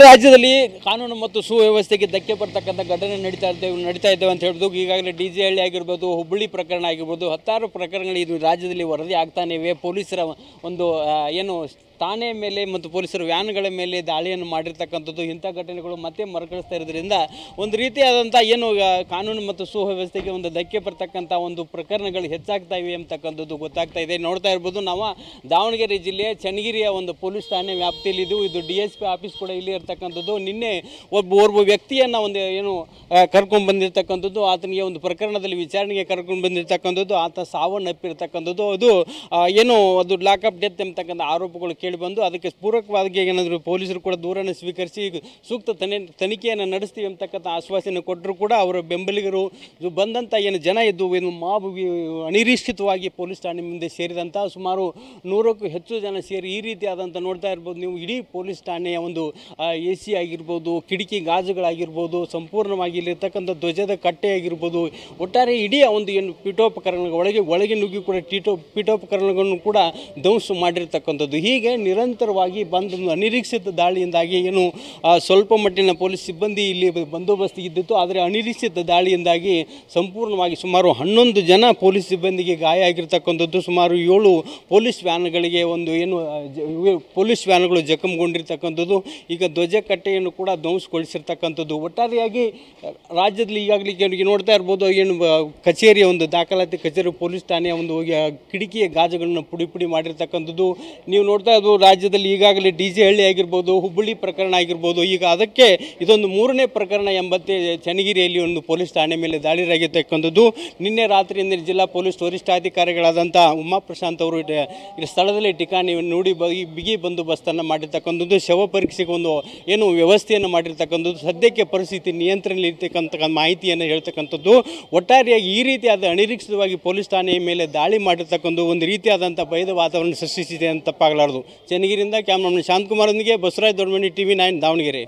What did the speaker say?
ರಾಜ್ಯದಲ್ಲಿ ಕಾನೂನು ಮತ್ತು ಸುವ್ಯವಸ್ಥೆಗೆ ಧಕ್ಕೆ ಬರ್ತಕ್ಕಂಥ ಘಟನೆ ನಡೀತಾ ಇದ್ದೇವೆ ಅಂತ ಹೇಳ್ಬೋದು. ಈಗಾಗಲೇ ಡಿ.ಜೆ. ಹಳ್ಳಿ ಆಗಿರ್ಬೋದು, ಹುಬ್ಬಳ್ಳಿ ಪ್ರಕರಣ ಆಗಿರ್ಬೋದು, ಹತ್ತಾರು ಪ್ರಕರಣಗಳು ಇದು ರಾಜ್ಯದಲ್ಲಿ ವರದಿ ಆಗ್ತಾನೆ ಇವೆ. ಪೊಲೀಸರ ಒಂದು ಏನು ಠಾಣೆ ಮೇಲೆ ಮತ್ತು ಪೊಲೀಸರ ವ್ಯಾನ್ಗಳ ಮೇಲೆ ದಾಳಿಯನ್ನು ಮಾಡಿರ್ತಕ್ಕಂಥದ್ದು ಇಂಥ ಘಟನೆಗಳು ಮತ್ತೆ ಮರುಕಳಿಸ್ತಾ ಇರೋದ್ರಿಂದ ಒಂದು ರೀತಿಯಾದಂಥ ಏನು ಕಾನೂನು ಮತ್ತು ಸುವ್ಯವಸ್ಥೆಗೆ ಒಂದು ಧಕ್ಕೆ ಬರ್ತಕ್ಕಂಥ ಒಂದು ಪ್ರಕರಣಗಳು ಹೆಚ್ಚಾಗ್ತಾ ಇವೆ ಅಂತಕ್ಕಂಥದ್ದು ಗೊತ್ತಾಗ್ತಾ ಇದೆ. ನೋಡ್ತಾ ಇರ್ಬೋದು ನಾವು ದಾವಣಗೆರೆ ಜಿಲ್ಲೆಯ ಚನ್ನಗಿರಿಯ ಒಂದು ಪೊಲೀಸ್ ಠಾಣೆ ವ್ಯಾಪ್ತಿಯಲ್ಲಿದ್ದು ಇದು DSP ಆಫೀಸ್ ಕೂಡ ಇಲ್ಲಿ ಇರ್ತಕ್ಕಂಥದ್ದು. ನಿನ್ನೆ ಓರ್ವ ವ್ಯಕ್ತಿಯನ್ನು ಒಂದು ಏನು ಕರ್ಕೊಂಡು ಬಂದಿರತಕ್ಕಂಥದ್ದು, ಆತನಿಗೆ ಒಂದು ಪ್ರಕರಣದಲ್ಲಿ ವಿಚಾರಣೆಗೆ ಕರ್ಕೊಂಡು ಬಂದಿರತಕ್ಕಂಥದ್ದು, ಆತ ಸಾವನ್ನಪ್ಪಿರ್ತಕ್ಕಂಥದ್ದು. ಅದು ಏನು ಅದು ಲಾಕಪ್ ಡೆತ್ ಎಂಬತಕ್ಕಂಥ ಆರೋಪಗಳು ಬಂದು ಅದಕ್ಕೆ ಪೂರಕವಾಗಿ ಏನಾದರೂ ಪೊಲೀಸರು ಕೂಡ ದೂರನ್ನು ಸ್ವೀಕರಿಸಿ ಸೂಕ್ತ ತನಿಖೆಯನ್ನು ನಡೆಸ್ತೀವಿ ಅಂತಕ್ಕಂಥ ಆಶ್ವಾಸನೆ ಕೊಟ್ಟರು ಕೂಡ ಅವರ ಬೆಂಬಲಿಗರು ಬಂದಂಥ ಏನು ಜನ ಇದ್ದು ಏನು ಮಾಬ್ ಅನಿರೀಕ್ಷಿತವಾಗಿ ಪೊಲೀಸ್ ಠಾಣೆ ಮುಂದೆ ಸೇರಿದಂಥ ಸುಮಾರು 100ಕ್ಕೂ ಹೆಚ್ಚು ಜನ ಸೇರಿ ಈ ರೀತಿಯಾದಂಥ ನೋಡ್ತಾ ಇರ್ಬೋದು ನೀವು. ಇಡೀ ಪೊಲೀಸ್ ಠಾಣೆಯ ಒಂದು AC ಆಗಿರ್ಬೋದು, ಕಿಟಕಿ ಗಾಜುಗಳಾಗಿರ್ಬೋದು, ಸಂಪೂರ್ಣವಾಗಿ ಇಲ್ಲಿರ್ತಕ್ಕಂಥ ಧ್ವಜದ ಕಟ್ಟೆ ಆಗಿರ್ಬೋದು, ಒಟ್ಟಾರೆ ಇಡೀ ಒಂದು ಏನು ಪೀಠೋಪಕರಣಗಳ ಒಳಗೆ ನುಗ್ಗಿ ಕೂಡ ಪೀಠೋಪಕರಣಗಳನ್ನು ಕೂಡ ಧ್ವಂಸ ಮಾಡಿರ್ತಕ್ಕಂಥದ್ದು. ಹೀಗೆ ನಿರಂತರವಾಗಿ ಬಂದ ಅನಿರೀಕ್ಷಿತ ದಾಳಿಯಿಂದಾಗಿ ಏನು ಸ್ವಲ್ಪ ಮಟ್ಟಿನ ಪೊಲೀಸ್ ಸಿಬ್ಬಂದಿ ಇಲ್ಲಿ ಬಂದೋಬಸ್ತ್ ಇದ್ದಿತ್ತು. ಆದರೆ ಅನಿರೀಕ್ಷಿತ ದಾಳಿಯಿಂದಾಗಿ ಸಂಪೂರ್ಣವಾಗಿ ಸುಮಾರು 11 ಜನ ಪೊಲೀಸ್ ಸಿಬ್ಬಂದಿಗೆ ಗಾಯ ಆಗಿರ್ತಕ್ಕಂಥದ್ದು. ಸುಮಾರು 7 ಪೊಲೀಸ್ ವ್ಯಾನ್ಗಳಿಗೆ ಒಂದು ಏನು ಪೊಲೀಸ್ ವ್ಯಾನ್ಗಳು ಜಖಂಗೊಂಡಿರ್ತಕ್ಕಂಥದ್ದು. ಈಗ ಧ್ವಜ ಕಟ್ಟೆಯನ್ನು ಕೂಡ ಧ್ವಂಸಗೊಳಿಸಿರ್ತಕ್ಕಂಥದ್ದು. ಒಟ್ಟಾರೆಯಾಗಿ ರಾಜ್ಯದಲ್ಲಿ ಈಗಾಗಲೇ ನೋಡ್ತಾ ಇರ್ಬೋದು ಏನು ಕಚೇರಿಯ ಒಂದು ದಾಖಲಾತಿ ಕಚೇರಿ ಪೊಲೀಸ್ ಠಾಣೆಯ ಒಂದು ಕಿಟಕಿಯ ಗಾಜುಗಳನ್ನು ಪುಡಿ ಮಾಡಿರ್ತಕ್ಕಂಥದ್ದು ನೀವು ನೋಡ್ತಾ ಇದ್ದು. ರಾಜ್ಯದಲ್ಲಿ ಈಗಾಗಲೇ ಡಿ.ಜೆ. ಹಳ್ಳಿ ಆಗಿರ್ಬೋದು, ಹುಬ್ಬಳ್ಳಿ ಪ್ರಕರಣ ಆಗಿರ್ಬೋದು, ಈಗ ಅದಕ್ಕೆ ಇದೊಂದು 3ನೇ ಪ್ರಕರಣ ಎಂಬಂತೆ ಚನ್ನಗಿರಿಯಲ್ಲಿ ಒಂದು ಪೊಲೀಸ್ ಠಾಣೆ ಮೇಲೆ ದಾಳಿಯಾಗಿರ್ತಕ್ಕಂಥದ್ದು. ನಿನ್ನೆ ರಾತ್ರಿಯಿಂದ ಜಿಲ್ಲಾ ಪೊಲೀಸ್ ವರಿಷ್ಠಾಧಿಕಾರಿಗಳಾದಂಥ ಉಮಾ ಪ್ರಶಾಂತ್ ಅವರು ಸ್ಥಳದಲ್ಲಿ ಠಿಕಾಣಿ ನೋಡಿ ಬಿಗಿ ಬಂದೋಬಸ್ತನ್ನು ಮಾಡಿರ್ತಕ್ಕಂಥದ್ದು. ಶವ ಪರೀಕ್ಷೆಗೆ ಒಂದು ಏನು ವ್ಯವಸ್ಥೆಯನ್ನು ಮಾಡಿರ್ತಕ್ಕಂಥದ್ದು. ಸದ್ಯಕ್ಕೆ ಪರಿಸ್ಥಿತಿ ನಿಯಂತ್ರಣದಲ್ಲಿರ್ತಕ್ಕಂಥ ಮಾಹಿತಿಯನ್ನು ಹೇಳ್ತಕ್ಕಂಥದ್ದು. ಒಟ್ಟಾರೆಯಾಗಿ ಈ ರೀತಿಯಾದ ಅನಿರೀಕ್ಷಿತವಾಗಿ ಪೊಲೀಸ್ ಠಾಣೆಯ ಮೇಲೆ ದಾಳಿ ಮಾಡಿರ್ತಕ್ಕಂಥ ಒಂದು ರೀತಿಯಾದಂಥ ಭಯದ ವಾತಾವರಣ ಸೃಷ್ಟಿಸಿದೆ ಅಂತ ತಪ್ಪಾಗಲಾರದು. ಚನ್ನಗಿರಿಯಿಂದ ಕ್ಯಾಮ್ರಾಮನ್ ಶಾಂತಕುಮಾರೊಂದಿಗೆ ಬಸವರಾಜ್ ದೊಡ್ಡಮನಿ TV9 ದಾವಣಗೆರೆ.